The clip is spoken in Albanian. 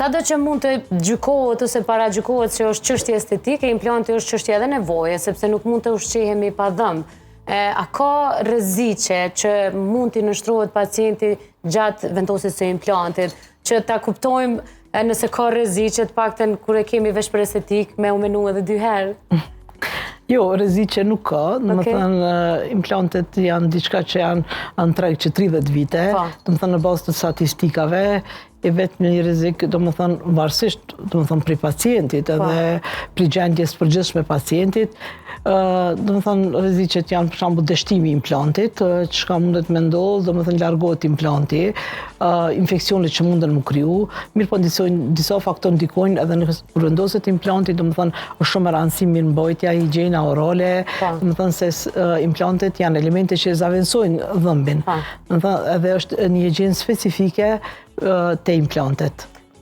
Sado që mund të gjykohet ose para gjykohet që është çështje estetike, implanti është çështje edhe nevoje, sepse nuk mund të ushqehemi pa dhëmë. A ka rreziqe që mund t'i nështrohet pacienti gjatë vendosjes së implantit, që ta kuptojmë nëse ka rreziqe të paktën kur e kemi vesh për estetik me u menu edhe 2 herë? Jo, rreziqe nuk ka, do të thënë implantet janë diçka që janë treg që 30 vite, do të thënë në bazë të statistikave, e vetëm një rrezik, do të thënë varësisht, do të thënë prej pacientit edhe prej gjendjes përgjithshme pacientit, do të thënë rreziqet janë për shembull dështimi i implantit, çka mundet me ndodh, do të thënë largohet implanti, infeksionet që munden më kriju, mirë po disa faktorë ndikojnë edhe në kur vendoset implanti, do të thënë është shumë e rëndësishme mirëmbajtja, higjiena orale, do të thënë se implantet janë elemente që zaventësojnë dhëmbin. Do të thënë edhe është një higienë specifike të implantet.